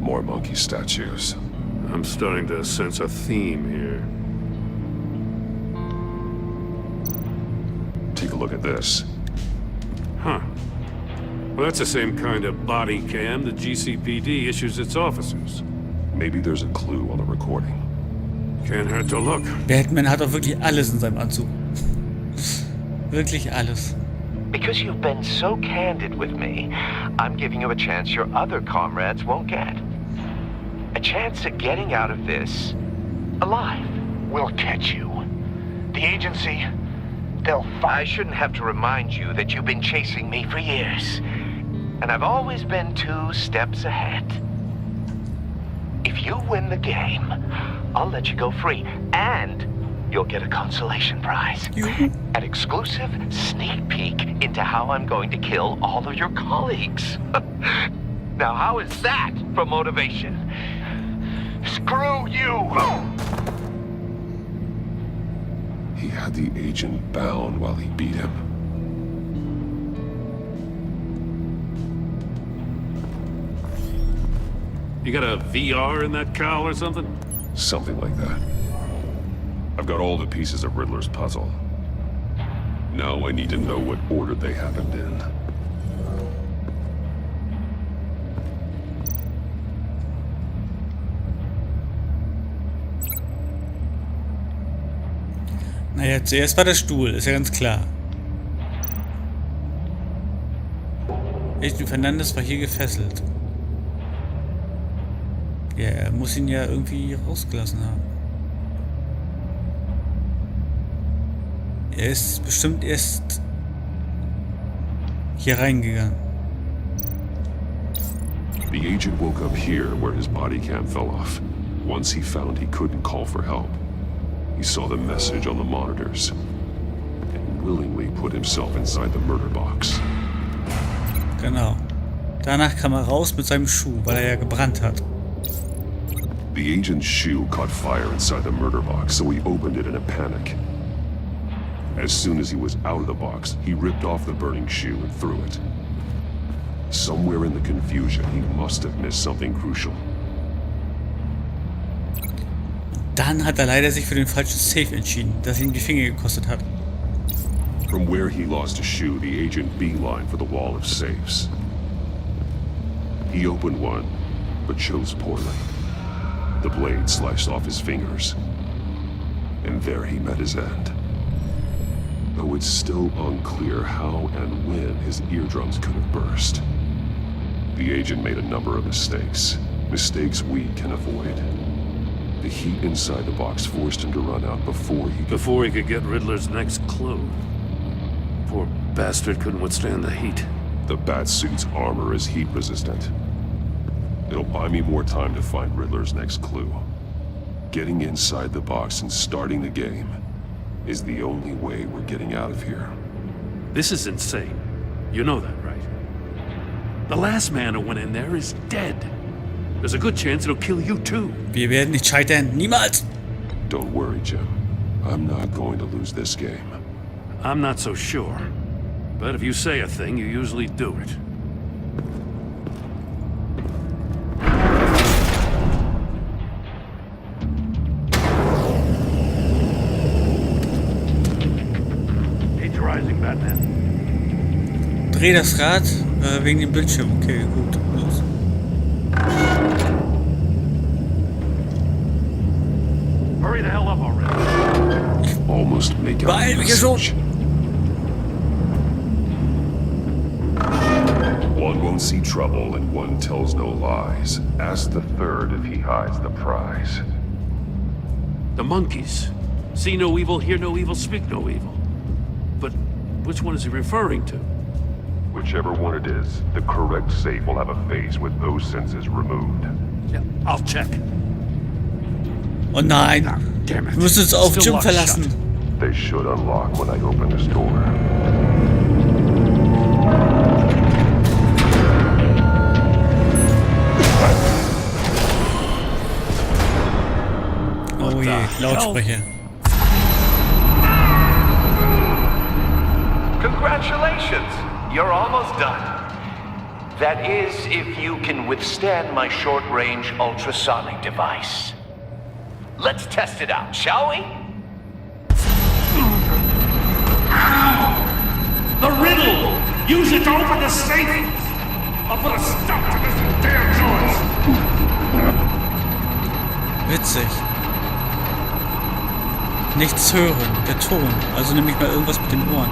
More monkey statues. I'm starting to sense a theme here. Take a look at this. Huh. Well, that's the same kind of body cam the GCPD issues its officers. Maybe there's a clue on the recording. Can't hurt to look. Batman hat doch wirklich alles in seinem Anzug. Wirklich alles. Because you've been so candid with me, I'm giving you a chance your other comrades won't get. A chance at getting out of this alive. We'll catch you. The agency, they'll I shouldn't have to remind you that you've been chasing me for years. And I've always been 2 steps ahead. If you win the game, I'll let you go free. And you'll get a consolation prize. An exclusive sneak peek into how I'm going to kill all of your colleagues. Now, how is that for motivation? screw you! He had the agent bound while he beat him. You got a VR in that cowl or something? Something like that. I've got all the pieces of Riddler's puzzle. Now I need to know what order they happened in. Naja, zuerst war der Stuhl, ist ja ganz klar. Agent Fernandes war hier gefesselt. Ja, er muss ihn ja irgendwie rausgelassen haben. Er ist bestimmt erst hier reingegangen. The agent woke up here where his body cam fell off. Once he found he couldn't call for help, he saw the message on the monitors and willingly put himself inside the murder box. Genau. Danach kam er raus mit seinem Schuh, weil er ja gebrannt hat. The agent's shoe caught fire inside the murder box, so he opened it in a panic. As soon as he was out of the box, he ripped off the burning shoe and threw it. Somewhere in the confusion, he must have missed something crucial. Dann hat er leider sich für den falschen Safe entschieden, das ihm die Finger gekostet hat. From where he lost a shoe, the agent beelined for the wall of safes. He opened one, but chose poorly. The blade sliced off his fingers, and there he met his end. Though it's still unclear how and when his eardrums could have burst. The agent made a number of mistakes we can avoid. The heat inside the box forced him to run out before he could get Riddler's next clue. Poor bastard couldn't withstand the heat. The Batsuit's armor is heat resistant. It'll buy me more time to find Riddler's next clue. Getting inside the box and starting the game is the only way we're getting out of here. This is insane. You know that, right? The last man who went in there is dead. There's a good chance it'll kill you too. Wir werden nicht scheitern. Niemals! Don't worry, Jim. I'm not going to lose this game. I'm not so sure. But if you say a thing, you usually do it. Dreh das Rad wegen dem Bildschirm. Okay, gut. Los. Hurry the hell up already. Almost make out the message. One won't see trouble and one tells no lies. Ask the third if he hides the prize. The monkeys. See no evil, hear no evil, speak no evil. But which one is he referring to? Whichever one it is, the correct safe will have a face with those senses removed. Yeah, I'll check. Oh nein! Ah, damn it. Wir müssen uns auf Jim verlassen. They should unlock when I open this door. Oh je, Lautsprecher. Congratulations! You're almost done. That is, if you can withstand my short-range ultrasonic device. Let's test it out, shall we? The riddle! Use it to open the safe! I'll put a stop to this damn noise! Witzig. Nichts hören, der Ton. Also nehme ich mal irgendwas mit den Ohren.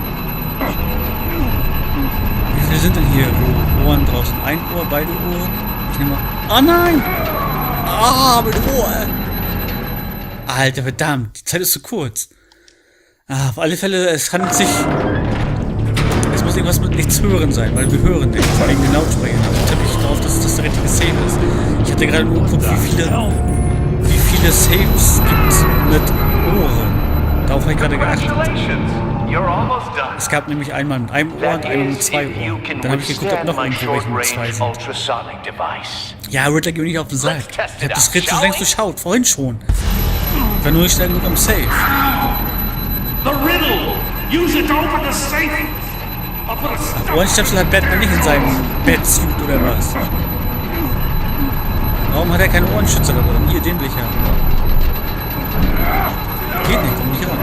Wie viele sind denn hier? Wo Ohren draußen? Ein Ohr, beide Ohren? Ich nehme mal... Oh nein! Ah, mit Ohr! Alter, verdammt. Die Zeit ist zu kurz. Ah, auf alle Fälle, es handelt sich... Es muss irgendwas mit nichts hören sein, weil wir hören nicht. Wegen den Lautsprechern. Also tippe ich drauf, dass das der richtige Safe ist. Ich hatte gerade nur geguckt, wie viele Saves gibt es mit Ohren. Darauf habe ich gerade geachtet. Es gab nämlich einmal mit einem Ohr und einmal mit zwei Ohren. Dann habe ich geguckt, ob noch irgendwo welche mit zwei sind. Ja, Riddler, geh nicht auf den Sack. Ich habe das Rätsel längst durchschaut, vorhin schon. Ich war nur nicht schnell genug am Safe. The riddle! Use it to open the safe! I'll put a stop. Ohrenstöpsel hat Batman nicht in seinem Bettsuit oder was? Warum hat er keine Ohrenschützer dabei? Hier, den will ich haben. Geht nicht, komm nicht ran.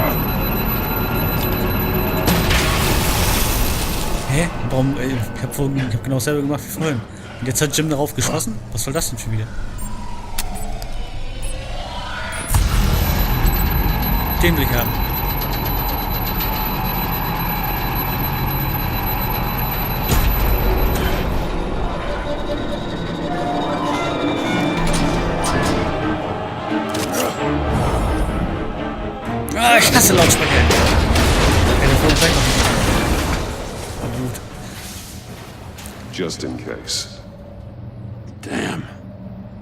Hä? Warum? Ich hab genau dasselbe gemacht wie vorhin. Und jetzt hat Jim darauf geschossen? Was soll das denn schon wieder? Den will ich haben. Ah, ich hasse Lautsprecher. Gut. Just in case. Damn.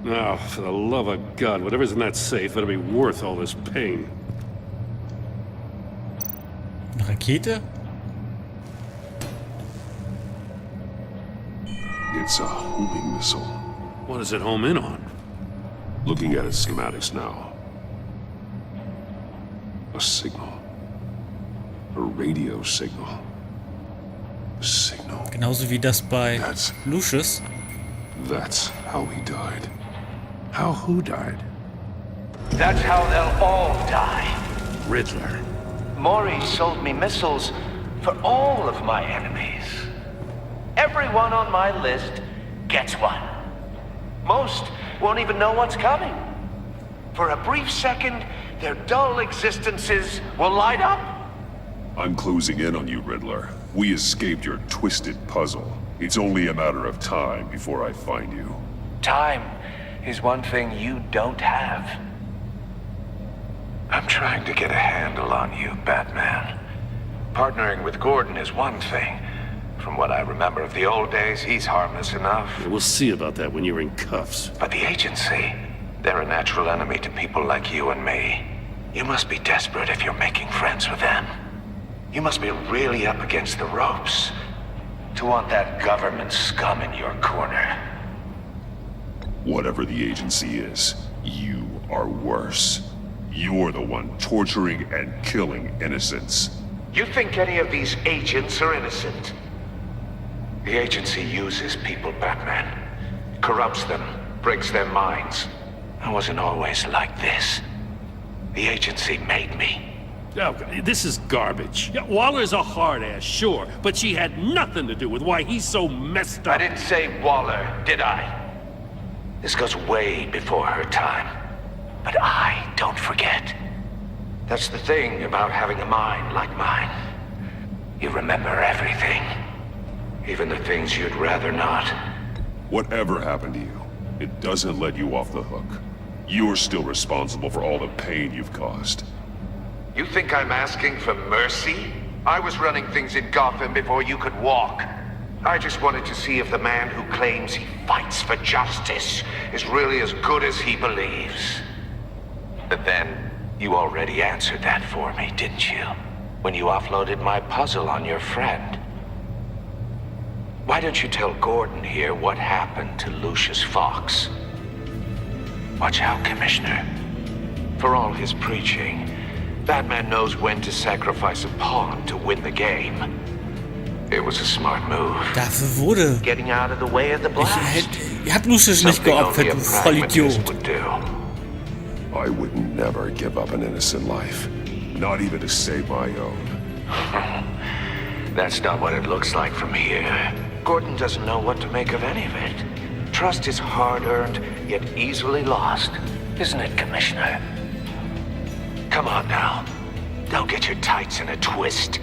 Oh, for the love of God, whatever's in that safe better be worth all this pain. Eine Rakete? It's a homing missile. What does it home in on? Looking at its schematics now. A signal. A radio signal. A signal. Genauso wie das bei Lucius. That's how he died. How who died? That's how they'll all die. Riddler. Maury sold me missiles for all of my enemies. Everyone on my list gets one. Most won't even know what's coming. For a brief second, their dull existences will light up. I'm closing in on you, Riddler. We escaped your twisted puzzle. It's only a matter of time before I find you. Time is one thing you don't have. I'm trying to get a handle on you, Batman. Partnering with Gordon is one thing. From what I remember of the old days, he's harmless enough. Yeah, we'll see about that when you're in cuffs. But the agency, they're a natural enemy to people like you and me. You must be desperate if you're making friends with them. You must be really up against the ropes to want that government scum in your corner. Whatever the agency is, you are worse. You're the one torturing and killing innocents. You think any of these agents are innocent? The agency uses people, Batman. Corrupts them, breaks their minds. I wasn't always like this. The agency made me. Oh, this is garbage. Yeah, Waller's a hard ass, sure, but she had nothing to do with why he's so messed up. I didn't say Waller, did I? This goes way before her time. But I don't forget. That's the thing about having a mind like mine. You remember everything. Even the things you'd rather not. Whatever happened to you, it doesn't let you off the hook. You're still responsible for all the pain you've caused. You think I'm asking for mercy? I was running things in Gotham before you could walk. I just wanted to see if the man who claims he fights for justice is really as good as he believes. But then, you already answered that for me, didn't you? When you offloaded my puzzle on your friend. Why don't you tell Gordon here what happened to Lucius Fox? Watch out, Commissioner. For all his preaching, Batman knows when to sacrifice a pawn to win the game. It was a smart move. Dafür wurde... Getting out of the way of the blast. Ihr habt Lucius nicht Something geopfert, only a du Vollidiot. pragmatist would do. I would never give up an innocent life. Not even to save my own. That's not what it looks like from here. Gordon doesn't know what to make of any of it. Trust is hard-earned, yet easily lost. Isn't it, Commissioner? Come on now. Don't get your tights in a twist.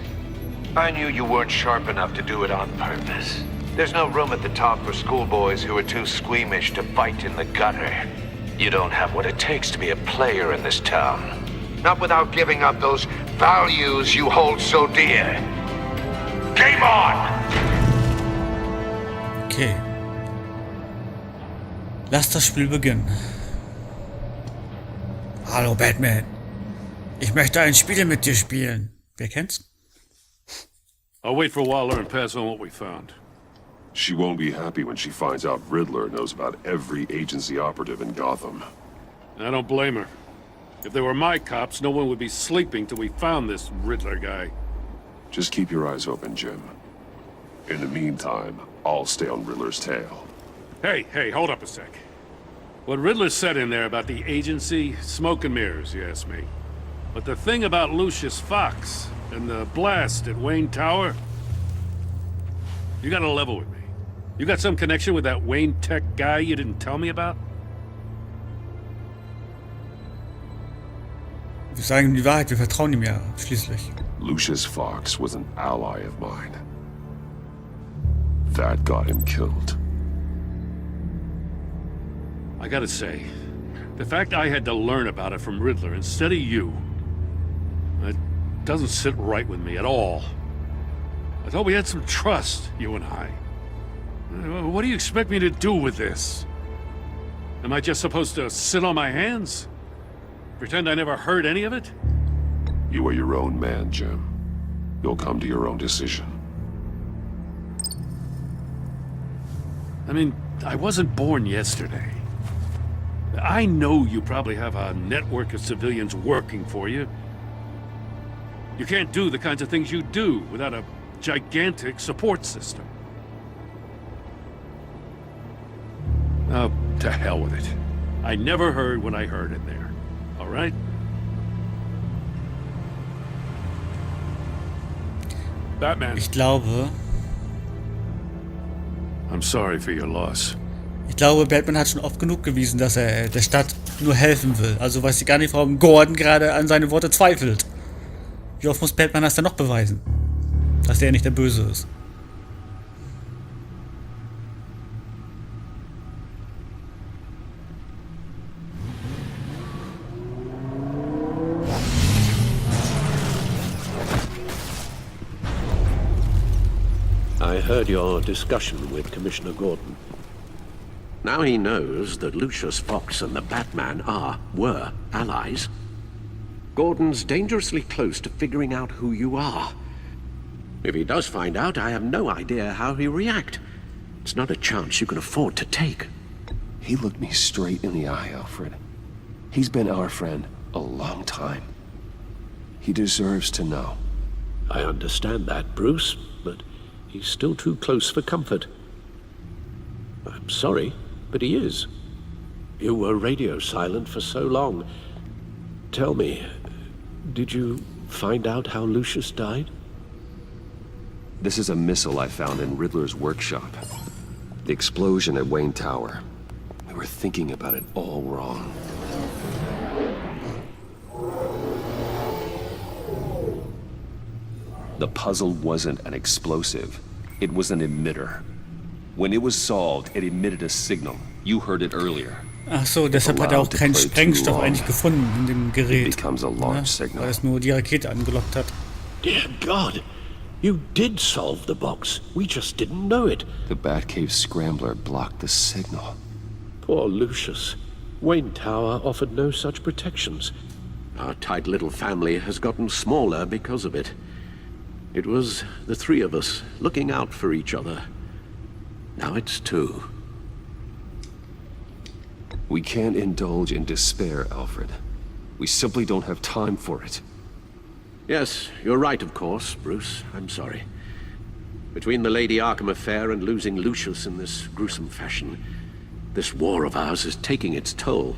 I knew you weren't sharp enough to do it on purpose. There's no room at the top for schoolboys who are too squeamish to fight in the gutter. You don't have what it takes to be a player in this town. Not without giving up those values you hold so dear. Game on! Okay. Lass das Spiel beginnen. Hallo Batman. Ich möchte ein Spiel mit dir spielen. Wer kennt's? I'll wait for Waller and pass on what we found. She won't be happy when she finds out Riddler knows about every agency operative in Gotham. I don't blame her. If they were my cops, no one would be sleeping till we found this Riddler guy. Just keep your eyes open, Jim. In the meantime, I'll stay on Riddler's tail. Hey, hold up a sec. What Riddler said in there about the agency, smoke and mirrors, you ask me. But the thing about Lucius Fox and the blast at Wayne Tower, you gotta level with me. You got some connection with that Wayne Tech guy you didn't tell me about? Wir sagen ihm die Wahrheit, wir vertrauen ihm ja schließlich. Lucius Fox was an ally of mine. That got him killed. I gotta say, the fact I had to learn about it from Riddler instead of you, it doesn't sit right with me at all. I thought we had some trust, you and I. What do you expect me to do with this? Am I just supposed to sit on my hands? Pretend I never heard any of it? You are your own man, Jim. You'll come to your own decision. I mean, I wasn't born yesterday. I know you probably have a network of civilians working for you. You can't do the kinds of things you do without a gigantic support system. Oh, to hell with it. I never heard what I heard in there. All right? Batman. Ich glaube, I'm sorry for your loss. Ich glaube, Batman hat schon oft genug bewiesen, dass er der Stadt nur helfen will. Also weiß ich gar nicht, warum Gordon gerade an seine Worte zweifelt. Wie oft muss Batman das denn noch beweisen? Dass der nicht der Böse ist. I heard your discussion with Commissioner Gordon. Now he knows that Lucius Fox and the Batman were allies. Gordon's dangerously close to figuring out who you are. If he does find out, I have no idea how he'll react. It's not a chance you can afford to take. He looked me straight in the eye, Alfred. He's been our friend a long time. He deserves to know. I understand that, Bruce, but he's still too close for comfort. I'm sorry, but he is. You were radio silent for so long. Tell me, did you find out how Lucius died? This is a missile I found in Riddler's workshop. The explosion at Wayne Tower. We were thinking about it all wrong. The puzzle wasn't an explosive. It was an emitter. When it was solved, it emitted a signal. You heard it earlier. Ach so, deshalb hat er auch keinen Sprengstoff eigentlich gefunden in dem Gerät. It becomes a launch Ja, signal. weil es nur die Rakete angelockt hat. Dear God, you did solve the box. We just didn't know it. The Batcave scrambler blocked the signal. Poor Lucius. Wayne Tower offered no such protections. Our tight little family has gotten smaller because of it. It was the three of us looking out for each other. Now it's two. We can't indulge in despair, Alfred. We simply don't have time for it. Yes, you're right, of course, Bruce. I'm sorry. Between the Lady Arkham affair and losing Lucius in this gruesome fashion, this war of ours is taking its toll.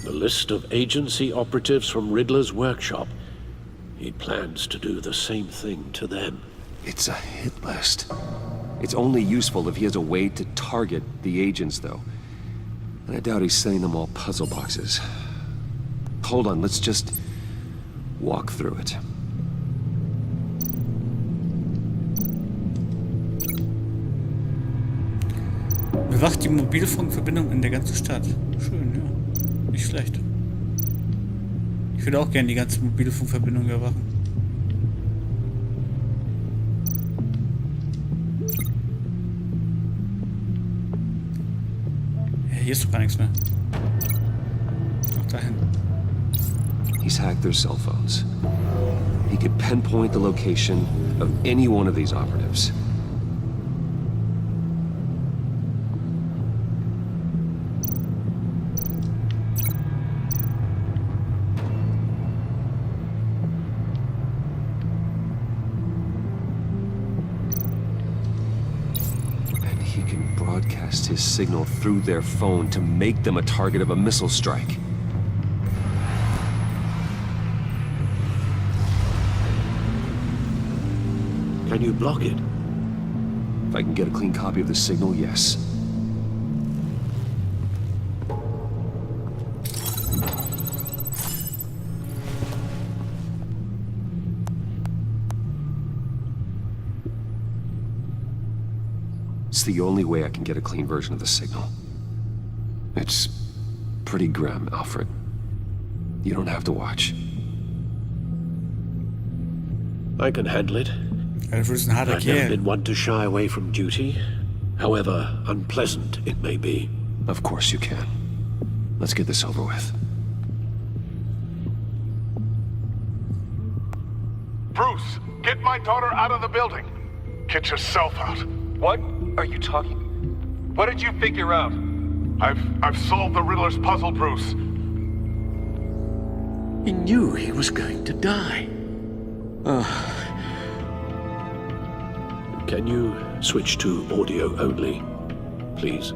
The list of agency operatives from Riddler's workshop. He plans to do the same thing to them. It's a hit list. It's only useful if he has a way to target the agents, though. And I doubt he's sending them all puzzle boxes. Hold on, let's just walk through it. Bewacht die Mobilfunkverbindung in der ganzen Stadt. Schön, ja. Nicht schlecht. Ich würde auch gerne die ganze Mobilfunkverbindung überwachen. Ja, hier ist doch gar nichts mehr. Ach, dahin. He's hacked their cell phones. He could pinpoint the location of any one of these operatives. And he can broadcast his signal through their phone to make them a target of a missile strike. Can you block it? If I can get a clean copy of the signal, yes. It's the only way I can get a clean version of the signal. It's pretty grim, Alfred. You don't have to watch. I can handle it. Alfred ist ein harter I've never Kerl. been one to shy away from duty, however unpleasant it may be. Of course you can. Let's get this over with. Bruce, get my daughter out of the building. Get yourself out. What are you talking? What did you figure out? I've solved the Riddler's puzzle, Bruce. He knew he was going to die. Can you switch to audio only, please?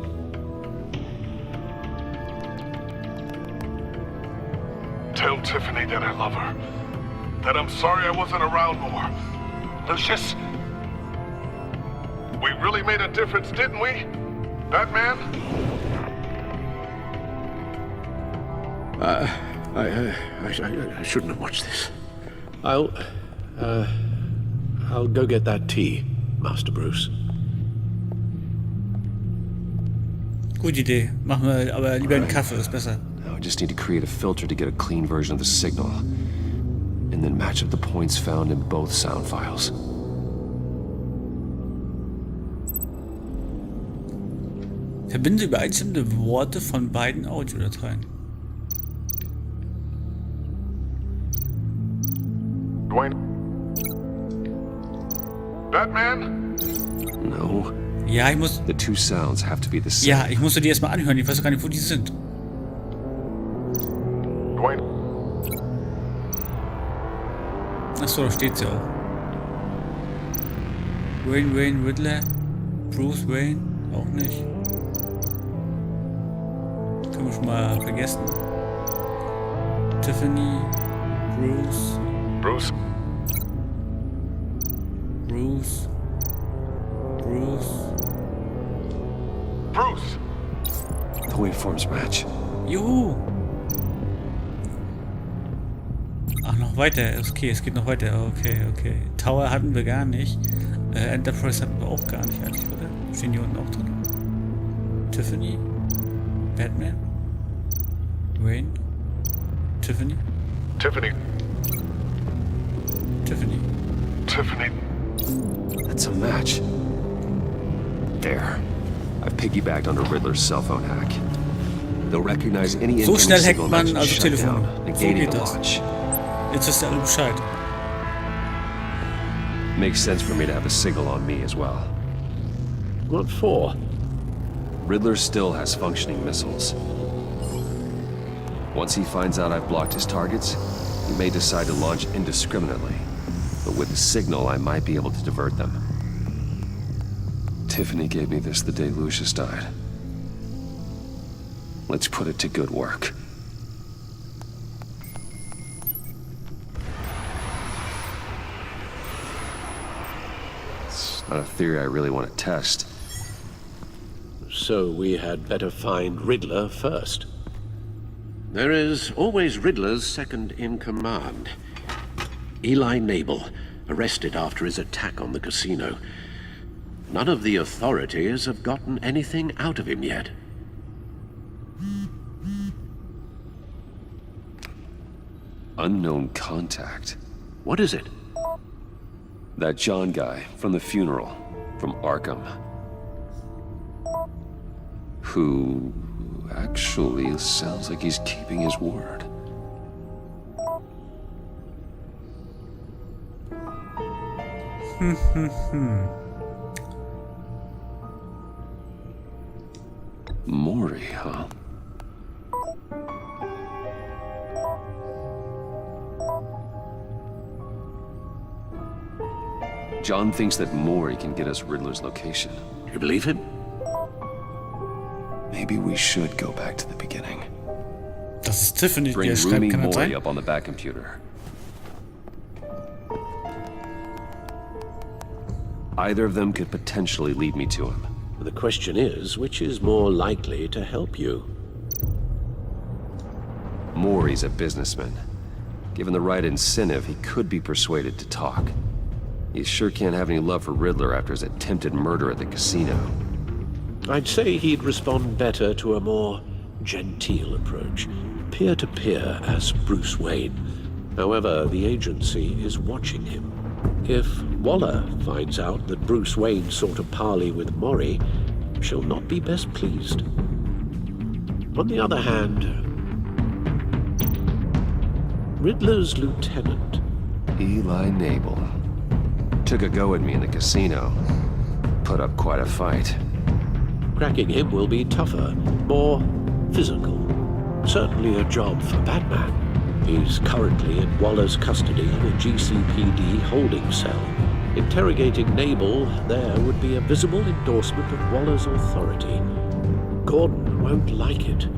Tell Tiffany that I love her. That I'm sorry I wasn't around more. Lucius? We really made a difference, didn't we? Batman? I shouldn't have watched this. I'll go get that tea, Master Bruce. Gute Idee. Machen wir aber lieber einen Kaffee, ist besser. Now I just need to create a filter to get a clean version of the signal. And then match up the points found in both sound files. Verbinde übereinstimmende Worte von beiden Audiodateien. Dwayne? Batman? No. Ja, ich muss. The two sounds have to be the same. Ja, ich musste die erstmal anhören. Ich weiß gar nicht, wo die sind. Dwayne? Achso, da steht sie auch. Wayne, Riddler. Bruce Wayne. Auch nicht. Können wir schon mal vergessen. Tiffany. Bruce. Bruce? Bruce. The waveforms match. Juhu! Ach, noch weiter. Okay, es geht noch weiter. Okay. Tower hatten wir gar nicht. Enterprise hatten wir auch gar nicht eigentlich, oder? Stehen die unten auch drin? Tiffany? Batman? Wayne? Tiffany? Tiffany. That's a match. There. I've piggybacked on a Riddler's cell phone hack. They'll recognize any So incoming schnell hackt signal man match and also shut Telefone. down, So negating geht the das. launch. Jetzt wisst ihr alle Bescheid. Makes sense for me to have a signal on me as well. What for? Riddler still has functioning missiles. Once he finds out I've blocked his targets, he may decide to launch indiscriminately. But with a signal, I might be able to divert them. Tiffany gave me this the day Lucius died. Let's put it to good work. It's not a theory I really want to test. So we had better find Riddler first. There is always Riddler's second in command. Eli Nabel, arrested after his attack on the casino. None of the authorities have gotten anything out of him yet. Unknown contact. What is it? That John guy from the funeral, from Arkham. Who actually sounds like he's keeping his word. Maury, huh? John thinks that Maury can get us Riddler's location. You believe him? Maybe we should go back to the beginning. Das ist Tiffany, die Bring er schreibt, Rooney kann das Maury sein? up on the back computer. Either of them could potentially lead me to him. The question is, which is more likely to help you? Maury's a businessman. Given the right incentive, he could be persuaded to talk. He sure can't have any love for Riddler after his attempted murder at the casino. I'd say he'd respond better to a more genteel approach. Peer-to-peer as Bruce Wayne. However, the agency is watching him. If Waller finds out that Bruce Wayne sought a parley with Maury, she'll not be best pleased. On the other hand, Riddler's lieutenant, Eli Nabel. Took a go at me in the casino. Put up quite a fight. cracking him will be tougher, more physical. Certainly a job for Batman. He's currently in Waller's custody in a GCPD holding cell. Interrogating Nabel there would be a visible endorsement of Waller's authority. Gordon won't like it.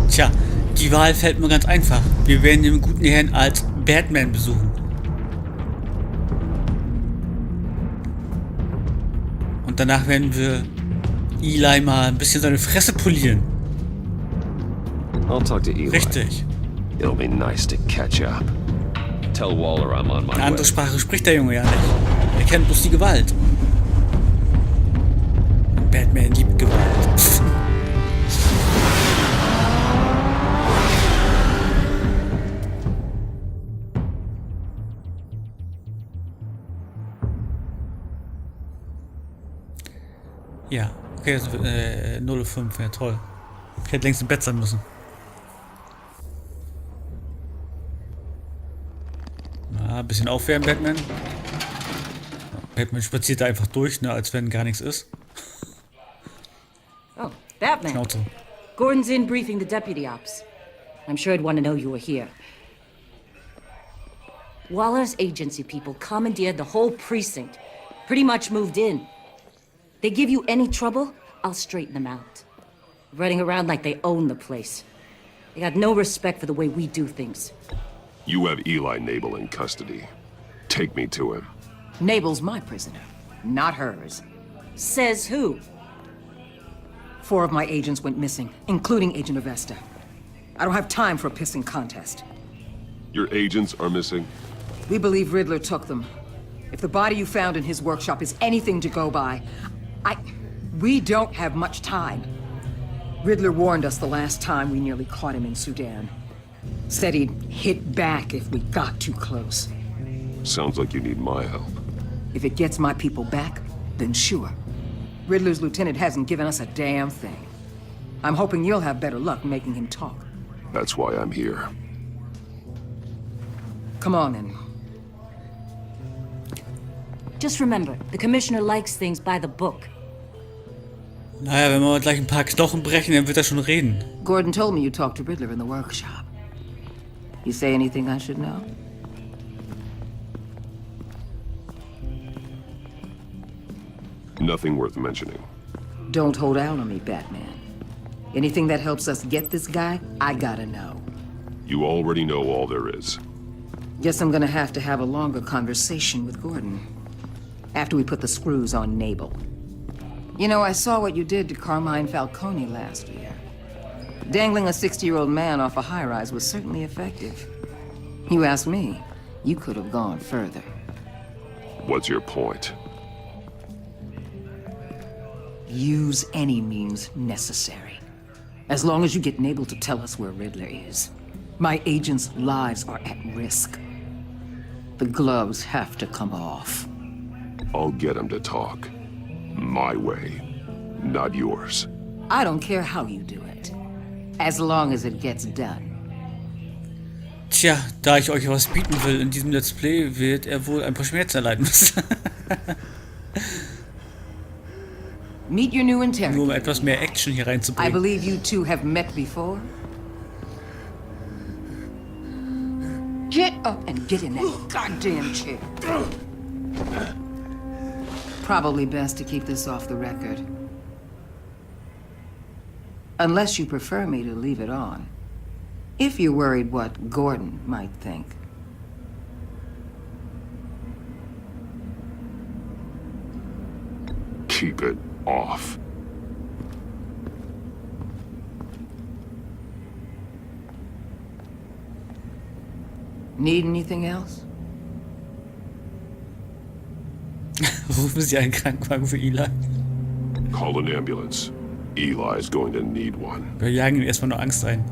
Tja, die Wahl fällt mir ganz einfach. Wir werden den guten Herrn als Batman besuchen. Und danach werden wir Eli mal ein bisschen seine Fresse polieren. I'll talk to Eli. Richtig. It'll be nice to catch up. Tell Waller I'm on my Eine way. andere Sprache spricht der Junge ja nicht. Er kennt bloß die Gewalt. Batman liebt Gewalt. Ja, okay, also, 0:05, ja toll. Ich hätte längst im Bett sein müssen. Na, ein bisschen aufwärmen, Batman. Batman spaziert da einfach durch, ne, als wenn gar nichts ist. Oh, Batman. Schnauze. Gordon's in briefing the deputy ops. I'm sure I'd want to know you were here. Waller's agency people commandeered the whole precinct. Pretty much moved in. They give you any trouble, I'll straighten them out. Running around like they own the place. They got no respect for the way we do things. You have Eli Nabel in custody. Take me to him. Nabel's my prisoner, not hers. Says who? 4 of my agents went missing, including Agent Avesta. I don't have time for a pissing contest. Your agents are missing? We believe Riddler took them. If the body you found in his workshop is anything to go by, we don't have much time. Riddler warned us the last time we nearly caught him in Sudan. Said he'd hit back if we got too close. Sounds like you need my help. If it gets my people back, then sure. Riddler's lieutenant hasn't given us a damn thing. I'm hoping you'll have better luck making him talk. That's why I'm here. Come on, then. Just remember, the commissioner likes things by the book. Naja, wenn wir gleich ein paar Knochen brechen, dann wird er schon reden. Gordon told me you talked to Riddler in the workshop. You say anything I should know? Nothing worth mentioning. Don't hold out on me, Batman. Anything that helps us get this guy, I gotta know. You already know all there is. Guess I'm gonna have to have a longer conversation with Gordon. After we put the screws on Nabel. You know, I saw what you did to Carmine Falcone last year. Dangling a 60-year-old man off a high-rise was certainly effective. You ask me, you could have gone further. What's your point? Use any means necessary. As long as you get Nabel to tell us where Riddler is. My agents' lives are at risk. The gloves have to come off. I'll get him to talk. My way, not yours. I don't care how you do it. As long as it gets done. Tja, da ich euch was bieten will in diesem Let's Play, wird er wohl ein paar Schmerzen erleiden müssen. Meet your new Nur um interrogator. etwas mehr Action hier I reinzubringen. believe you two have met before. Get up and get in that goddamn chair. Probably best to keep this off the record. Unless you prefer me to leave it on. If you're worried what Gordon might think. Keep it off. Need anything else? Rufen Sie einen Krankenwagen für Eli. Call an ambulance. Eli's going to need one. Wir jagen ihm erstmal nur Angst ein.